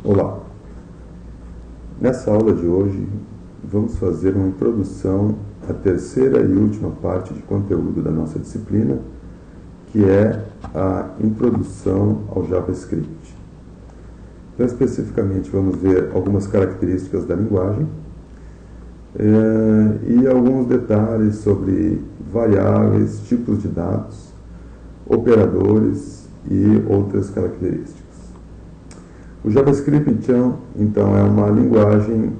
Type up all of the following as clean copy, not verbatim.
Olá! Nessa aula de hoje vamos fazer uma introdução à terceira e última parte de conteúdo da nossa disciplina, que é a introdução ao JavaScript. Então, especificamente, vamos ver algumas características da linguagem e alguns detalhes sobre variáveis, tipos de dados, operadores e outras características. O JavaScript, então, é uma linguagem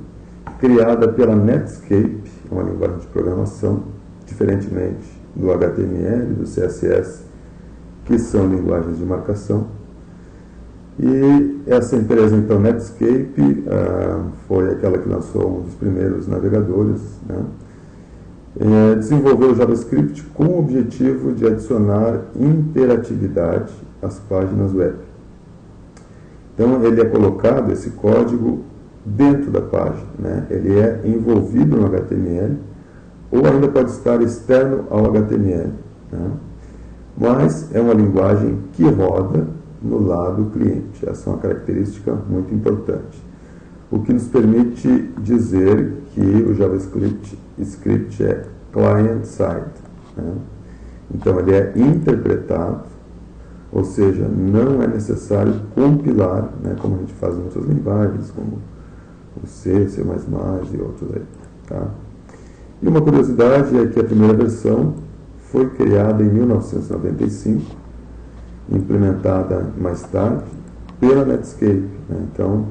criada pela Netscape, uma linguagem de programação, diferentemente do HTML e do CSS, que são linguagens de marcação. E essa empresa, então, Netscape, foi aquela que lançou um dos primeiros navegadores, né? Desenvolveu o JavaScript com o objetivo de adicionar interatividade às páginas web. Então, ele é colocado, esse código, dentro da página, né? Ele é envolvido no HTML, ou ainda pode estar externo ao HTML, né? Mas é uma linguagem que roda no lado cliente. Essa é uma característica muito importante. O que nos permite dizer que o JavaScript é client-side, né? Então, ele é interpretado, ou seja, não é necessário compilar, né, como a gente faz em outras linguagens, como o C, C++ e outros aí. Tá? E uma curiosidade é que a primeira versão foi criada em 1995, implementada mais tarde pela Netscape, né? Então,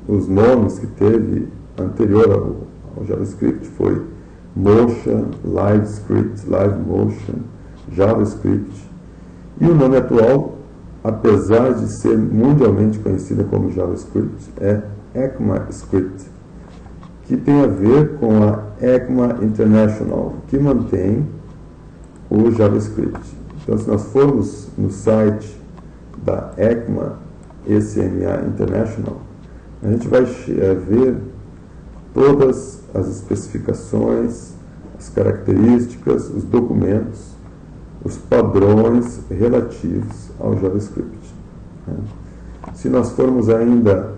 os nomes que teve anterior ao JavaScript foi Motion, LiveScript, LiveMotion, JavaScript. E o nome atual, apesar de ser mundialmente conhecida como JavaScript, é ECMAScript, que tem a ver com a ECMA International, que mantém o JavaScript. Então, se nós formos no site da ECMA International, a gente vai ver todas as especificações, as características, os documentos, os padrões relativos ao JavaScript, né? Se nós formos ainda,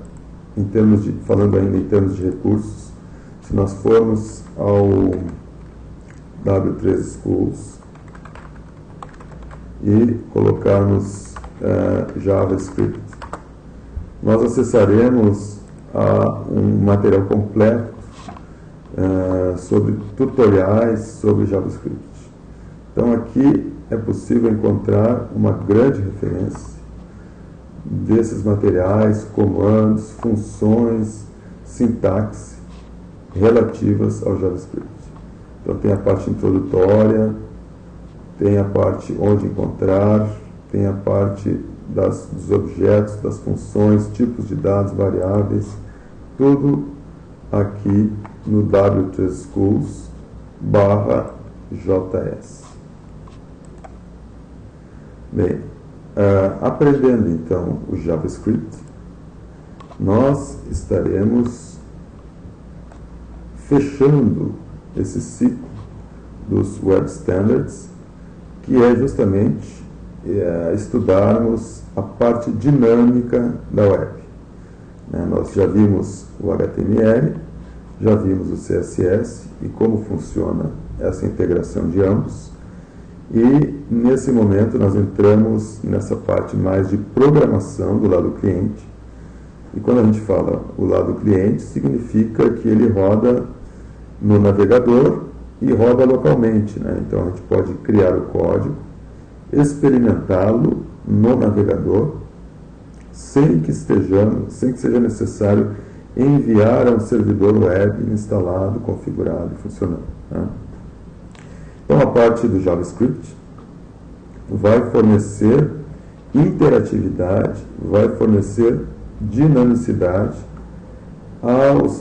falando ainda em termos de recursos, se nós formos ao W3 Schools e colocarmos JavaScript, nós acessaremos um material completo sobre tutoriais sobre JavaScript. Então, aqui é possível encontrar uma grande referência desses materiais, comandos, funções, sintaxe relativas ao JavaScript. Então, tem a parte introdutória, tem a parte onde encontrar, tem a parte dos objetos, das funções, tipos de dados, variáveis, tudo aqui no W3 Schools/JS. Bem, aprendendo então o JavaScript, nós estaremos fechando esse ciclo dos Web Standards, que é justamente estudarmos a parte dinâmica da web. Nós já vimos o HTML, já vimos o CSS e como funciona essa integração de ambos. E, nesse momento, nós entramos nessa parte mais de programação do lado cliente. E quando a gente fala o lado cliente, significa que ele roda no navegador e roda localmente, né? Então, a gente pode criar o código, experimentá-lo no navegador, sem que seja necessário enviar a um servidor web instalado, configurado e funcionando, né? Então, a parte do JavaScript vai fornecer interatividade, vai fornecer dinamicidade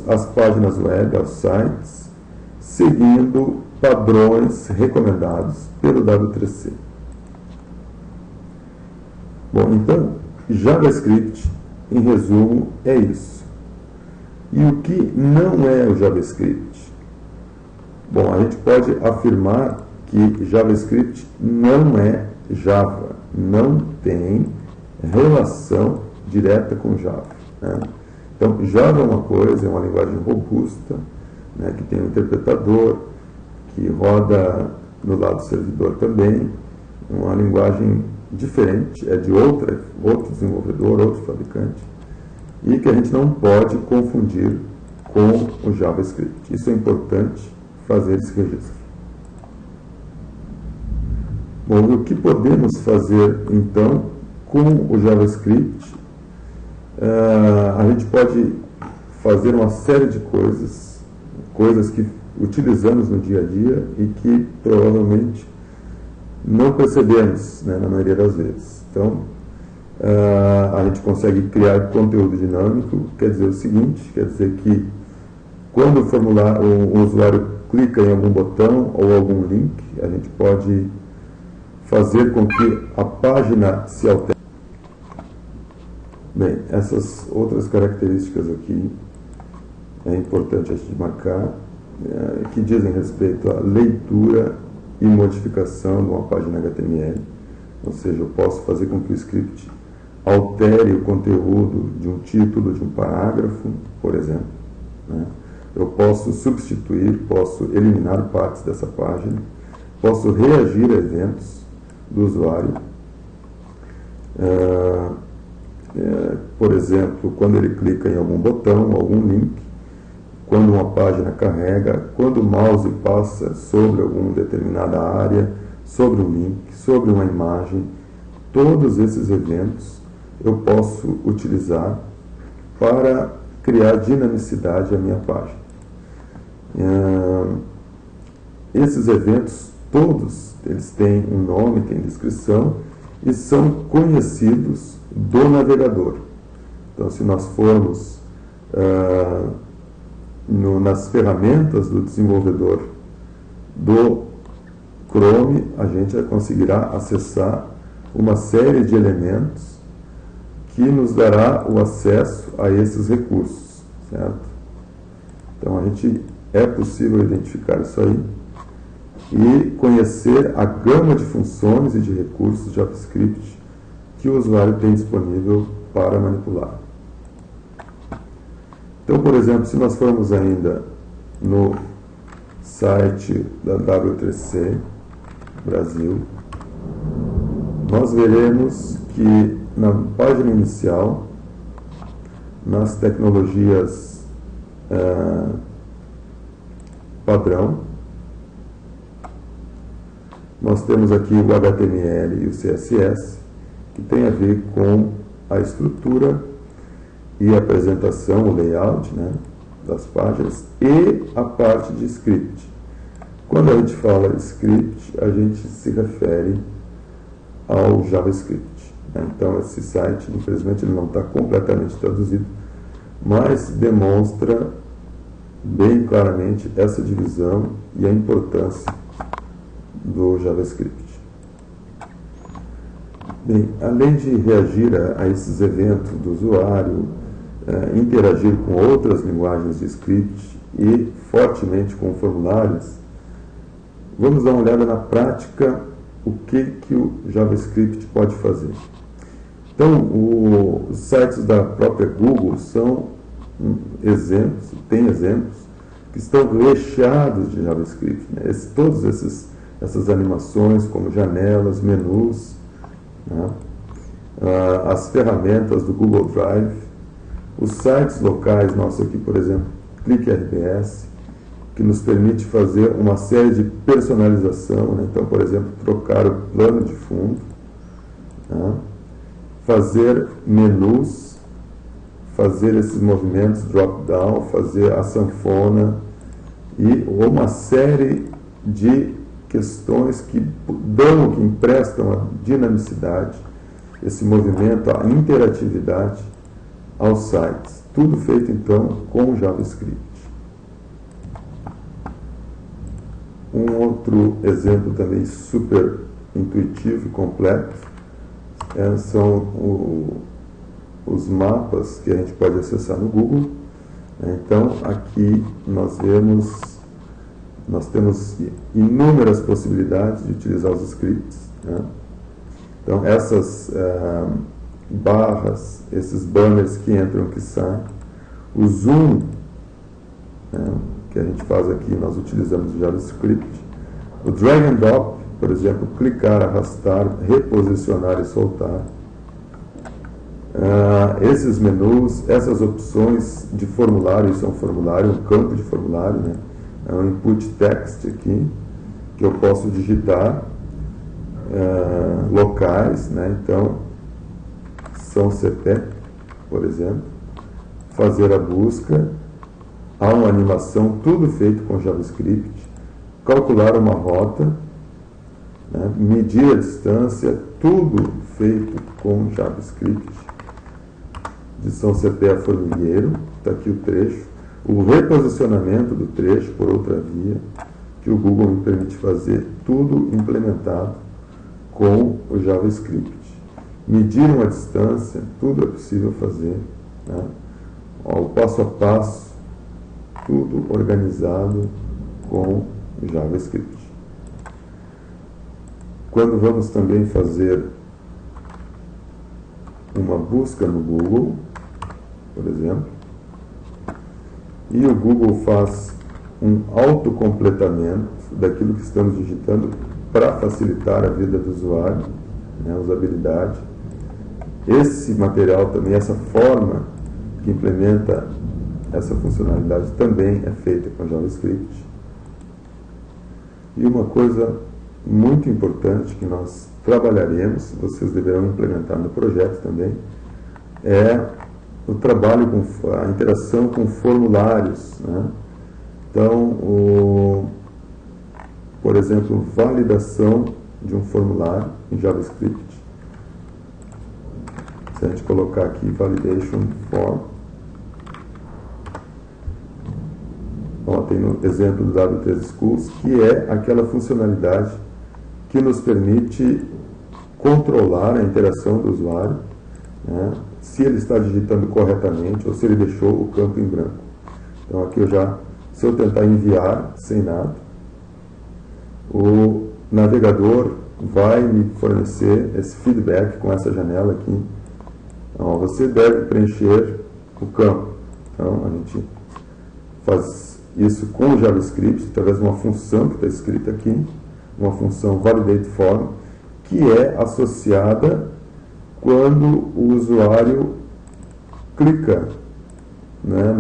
às páginas web, aos sites, seguindo padrões recomendados pelo W3C. Bom, então, JavaScript, em resumo, é isso. E o que não é o JavaScript? Bom, a gente pode afirmar que JavaScript não é Java. não tem relação direta com Java, né? Então, Java é uma coisa, é uma linguagem robusta, né, que tem um interpretador, que roda no lado do servidor também, uma linguagem diferente, é de outro desenvolvedor, outro fabricante, e que a gente não pode confundir com o JavaScript. Isso é importante fazer esse registro. Bom, o que podemos fazer então com o JavaScript? A gente pode fazer uma série de coisas que utilizamos no dia a dia e que provavelmente não percebemos, né, na maioria das vezes. Então, a gente consegue criar conteúdo dinâmico, quer dizer o seguinte, quer dizer que quando o usuário clica em algum botão ou algum link, a gente pode fazer com que a página se altere. Bem, essas outras características aqui é importante a gente marcar, que dizem respeito à leitura e modificação de uma página HTML, ou seja, eu posso fazer com que o script altere o conteúdo de um título, de um parágrafo, por exemplo, né? Eu posso substituir, posso eliminar partes dessa página, posso reagir a eventos do usuário. Por exemplo, quando ele clica em algum botão, algum link, quando uma página carrega, quando o mouse passa sobre alguma determinada área, sobre um link, sobre uma imagem, todos esses eventos eu posso utilizar para criar dinamicidade à minha página. Esses eventos, todos, eles têm um nome, têm descrição e são conhecidos do navegador. Então, se nós formos nas ferramentas do desenvolvedor do Chrome, a gente conseguirá acessar uma série de elementos que nos dará o acesso a esses recursos, certo? Então, é possível identificar isso aí e conhecer a gama de funções e de recursos JavaScript que o usuário tem disponível para manipular. Então, por exemplo, se nós formos ainda no site da W3C Brasil, nós veremos que na página inicial, nas tecnologias padrão, nós temos aqui o HTML e o CSS, que tem a ver com a estrutura e a apresentação, o layout, né, das páginas, e a parte de script. Quando a gente fala script, a gente se refere ao JavaScript, né? Então, esse site, infelizmente, ele não está completamente traduzido, mas demonstra bem claramente essa divisão e a importância do JavaScript. Bem, além de reagir a esses eventos do usuário, interagir com outras linguagens de script e fortemente com formulários, vamos dar uma olhada na prática o que o JavaScript pode fazer. Então, os sites da própria Google são exemplos, tem exemplos que estão recheados de JavaScript, né? Todas essas animações, como janelas, menus, né? As ferramentas do Google Drive, os sites locais, nosso aqui, por exemplo, ClickRBS, que nos permite fazer uma série de personalização, né? Então, por exemplo, trocar o plano de fundo, né? Fazer menus, fazer esses movimentos drop-down, fazer a sanfona e uma série de questões que emprestam a dinamicidade, esse movimento, a interatividade aos sites. Tudo feito, então, com JavaScript. Um outro exemplo também super intuitivo e completo são os mapas que a gente pode acessar no Google. Então, aqui nós temos inúmeras possibilidades de utilizar os scripts, né? Então, essas barras, esses banners que entram e que saem, o zoom, né, que a gente faz aqui, nós utilizamos o JavaScript, o drag and drop, por exemplo, clicar, arrastar, reposicionar e soltar. Esses menus, essas opções de formulário, isso é um formulário, um campo de formulário, né? É um input text aqui, que eu posso digitar locais, né? Então, São Cepé, por exemplo, fazer a busca, há uma animação, tudo feito com JavaScript, calcular uma rota, né? Medir a distância, tudo feito com JavaScript, de São Cepé a Formigueiro, está aqui o trecho, o reposicionamento do trecho por outra via, que o Google me permite fazer, tudo implementado com o JavaScript. Medir uma distância, tudo é possível fazer, né? O passo a passo, tudo organizado com o JavaScript. Quando vamos também fazer uma busca no Google, por exemplo, e o Google faz um autocompletamento daquilo que estamos digitando para facilitar a vida do usuário, né, a usabilidade. Esse material também, essa forma que implementa essa funcionalidade também é feita com JavaScript. E uma coisa muito importante que nós trabalharemos, vocês deverão implementar no projeto também, é o trabalho com a interação com formulários, né? Então, por exemplo, validação de um formulário em JavaScript. Se a gente colocar aqui validation form, tem no exemplo do W3 Schools, que é aquela funcionalidade que nos permite controlar a interação do usuário, né, se ele está digitando corretamente ou se ele deixou o campo em branco. Então aqui se eu tentar enviar sem nada, o navegador vai me fornecer esse feedback com essa janela aqui. Então, você deve preencher o campo. Então a gente faz isso com o JavaScript, através de uma função que está escrita aqui, uma função validateForm, que é associada quando o usuário clica, né,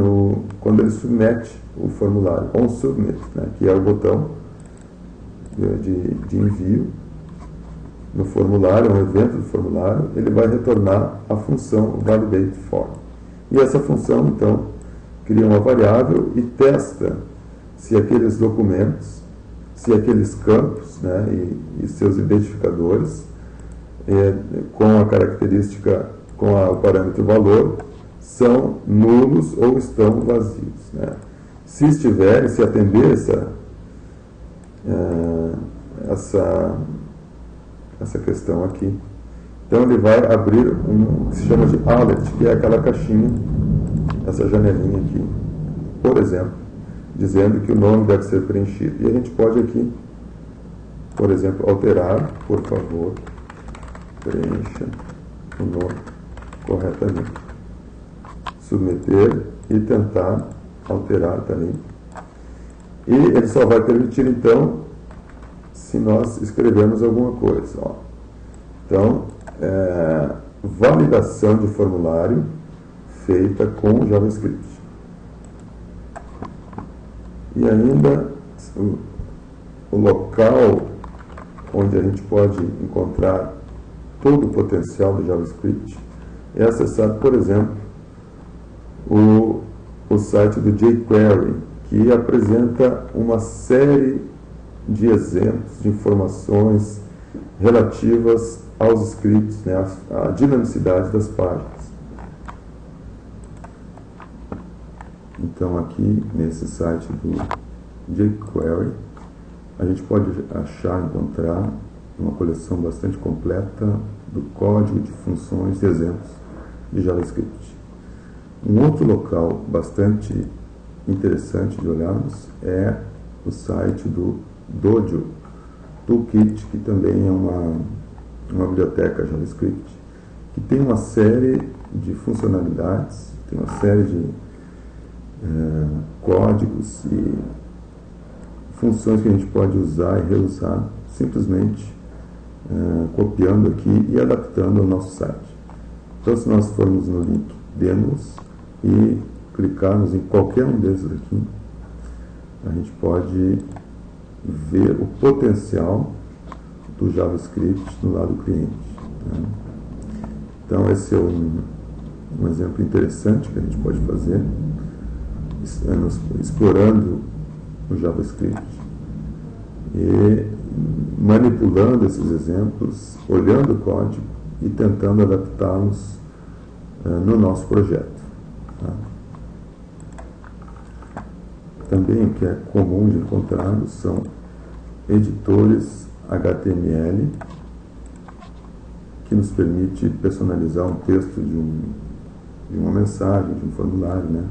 quando ele submete o formulário, on submit, né, que é o botão de envio no formulário, um evento do formulário, ele vai retornar a função validateForm. E essa função, então, cria uma variável e testa se aqueles documentos, se aqueles campos, né, e seus identificadores, com a característica, com o parâmetro valor, são nulos ou estão vazios, né? Se estiverem, se atender essa questão aqui, então ele vai abrir um que se chama de alert, que é aquela caixinha, essa janelinha aqui, por exemplo, dizendo que o nome deve ser preenchido. E a gente pode aqui, por exemplo, alterar, por favor, preencha o nome corretamente. Submeter e tentar alterar também. E ele só vai permitir, então, se nós escrevermos alguma coisa. Ó. Então, validação de formulário feita com JavaScript. E ainda o local onde a gente pode encontrar todo o potencial do JavaScript é acessar, por exemplo, o site do jQuery, que apresenta uma série de exemplos, de informações relativas aos scripts, né, à dinamicidade das páginas. Então aqui nesse site do jQuery a gente pode encontrar uma coleção bastante completa do código de funções e exemplos de JavaScript. Um outro local bastante interessante de olharmos é o site do Dojo Toolkit, que também é uma biblioteca JavaScript que tem uma série de funcionalidades, tem uma série de códigos e funções que a gente pode usar e reusar simplesmente copiando aqui e adaptando ao nosso site. Então, se nós formos no link Demos e clicarmos em qualquer um desses aqui, a gente pode ver o potencial do JavaScript no lado cliente. Né? Então, esse é um exemplo interessante que a gente pode fazer, explorando o JavaScript e manipulando esses exemplos, olhando o código e tentando adaptá-los no nosso projeto. Tá? Também o que é comum de encontrar são editores HTML que nos permite personalizar um texto de uma mensagem, de um formulário, né?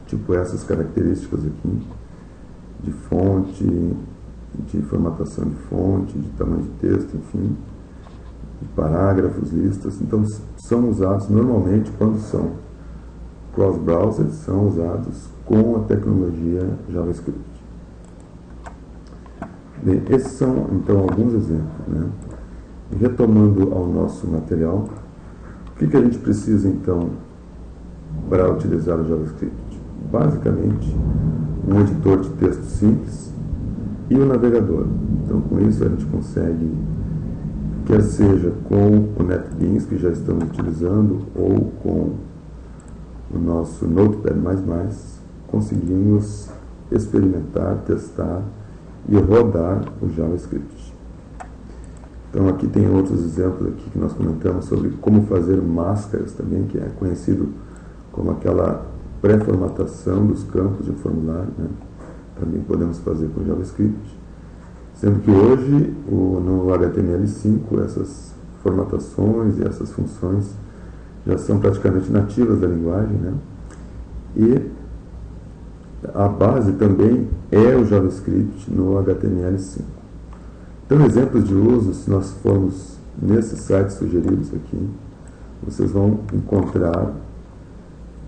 Tipo essas características aqui, de fonte, de formatação de fonte, de tamanho de texto, enfim, de parágrafos, listas. Então, são usados normalmente quando são cross-browser, são usados com a tecnologia JavaScript. Bem, esses são, então, alguns exemplos, né? Retomando ao nosso material, o que a gente precisa, então, para utilizar o JavaScript? Basicamente, um editor de texto simples e um navegador. Então, com isso, a gente consegue, quer seja com o NetBeans, que já estamos utilizando, ou com o nosso Notepad++, conseguimos experimentar, testar e rodar o JavaScript. Então, aqui tem outros exemplos aqui que nós comentamos sobre como fazer máscaras também, que é conhecido como aquela pré-formatação dos campos de um formulário, né? Também podemos fazer com JavaScript. Sendo que hoje, no HTML5, essas formatações e essas funções já são praticamente nativas da linguagem, né? E a base também é o JavaScript no HTML5. Então, exemplos de uso, se nós formos nesses sites sugeridos aqui, vocês vão encontrar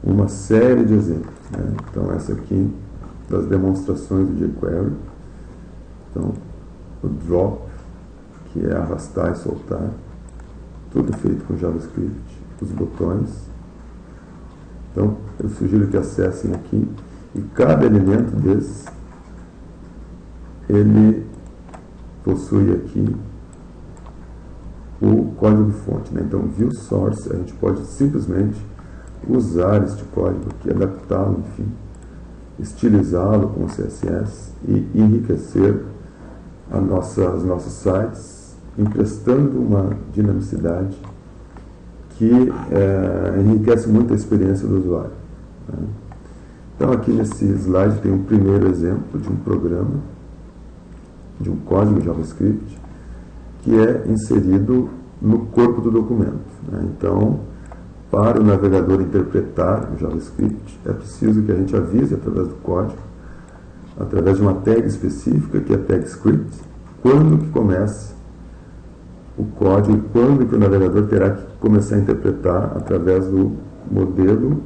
uma série de exemplos, né? Então, essa aqui das demonstrações do jQuery. Então, o drop, que é arrastar e soltar, tudo feito com JavaScript, os botões. Então, eu sugiro que acessem aqui, e cada elemento desse, ele possui aqui o código-fonte, né? Então, view source, a gente pode simplesmente usar este código aqui, adaptá-lo, enfim, estilizá-lo com o CSS e enriquecer os nossos sites, emprestando uma dinamicidade que enriquece muito a experiência do usuário, né? Então, aqui nesse slide tem um primeiro exemplo de um programa, de um código JavaScript, que é inserido no corpo do documento, né? Então, para o navegador interpretar o JavaScript, é preciso que a gente avise através do código, através de uma tag específica, que é a tag script, quando que comece o código e quando que o navegador terá que começar a interpretar através do modelo,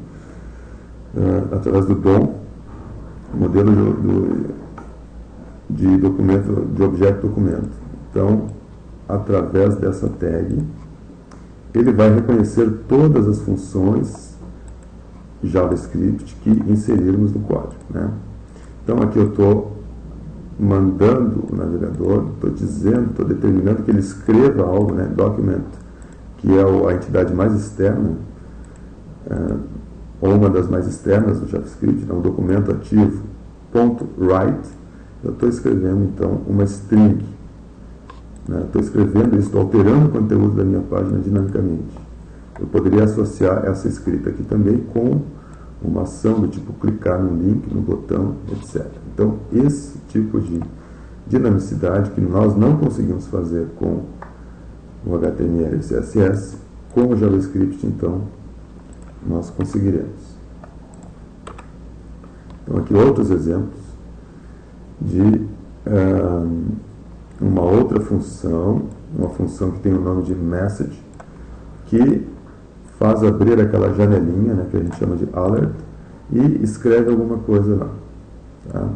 através do DOM, modelo de documento, de objeto documento. Então, através dessa tag, ele vai reconhecer todas as funções JavaScript que inserirmos no código, né? Então, aqui eu estou mandando o navegador, estou determinando que ele escreva algo, né? Document, que é a entidade mais externa, ou uma das mais externas do JavaScript, né? Um documento ativo, .write, eu estou escrevendo, então, uma string. Estou escrevendo isso, estou alterando o conteúdo da minha página dinamicamente. Eu poderia associar essa escrita aqui também com uma ação do tipo clicar no link, no botão, etc. Então, esse tipo de dinamicidade que nós não conseguimos fazer com o HTML e CSS, com o JavaScript, então, nós conseguiremos. Então, aqui outros exemplos de uma outra função uma função que tem o nome de message, que faz abrir aquela janelinha, né, que a gente chama de alert, e escreve alguma coisa lá. Tá?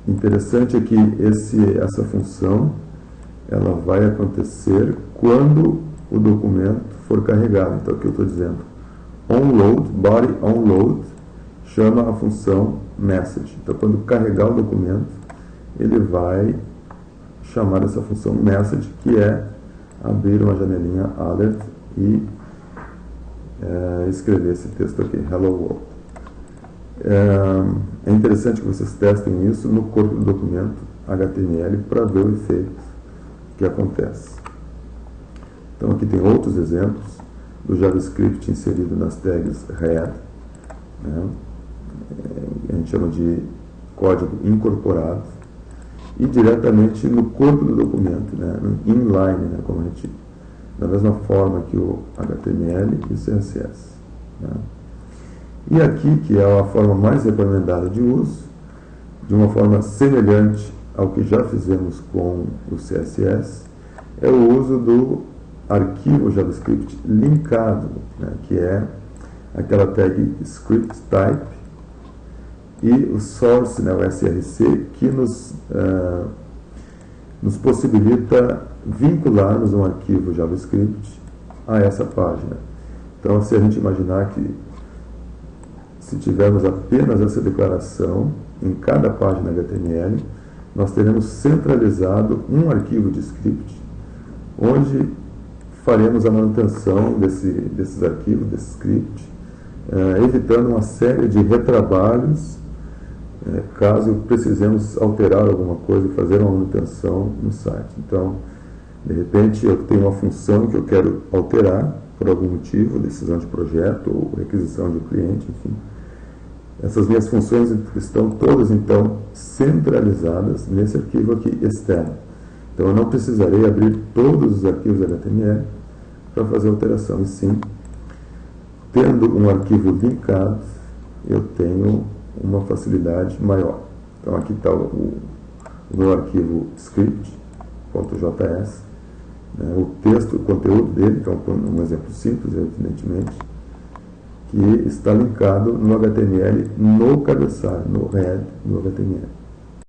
Interessante é que essa função ela vai acontecer quando o documento for carregado. Então, aqui eu estou dizendo onload, body onload, chama a função message. Então, quando carregar o documento, ele vai chamar essa função message, que é abrir uma janelinha alert e escrever esse texto aqui, hello world. É interessante que vocês testem isso no corpo do documento HTML para ver o efeito que acontece. Então aqui tem outros exemplos do JavaScript inserido nas tags head, né? A gente chama de código incorporado, e diretamente no corpo do documento, né? Inline, né? Como a gente, da mesma forma que o HTML e o CSS. Né? E aqui, que é a forma mais recomendada de uso, de uma forma semelhante ao que já fizemos com o CSS, é o uso do arquivo JavaScript linkado, né, que é aquela tag script type e o source, né, o src, que nos possibilita vincularmos um arquivo JavaScript a essa página. Então, se a gente imaginar que se tivermos apenas essa declaração em cada página HTML, nós teremos centralizado um arquivo de script, onde faremos a manutenção desses arquivos, desse script, evitando uma série de retrabalhos, caso precisemos alterar alguma coisa e fazer uma manutenção no site. Então, de repente, eu tenho uma função que eu quero alterar por algum motivo, decisão de projeto ou requisição de um cliente, enfim. Essas minhas funções estão todas, então, centralizadas nesse arquivo aqui externo. Então, eu não precisarei abrir todos os arquivos HTML para fazer alteração. E sim, tendo um arquivo linkado, eu tenho uma facilidade maior. Então, aqui está o meu arquivo script.js, né, o texto, o conteúdo dele, então, um exemplo simples, evidentemente, que está linkado no HTML, no cabeçalho, no head do HTML.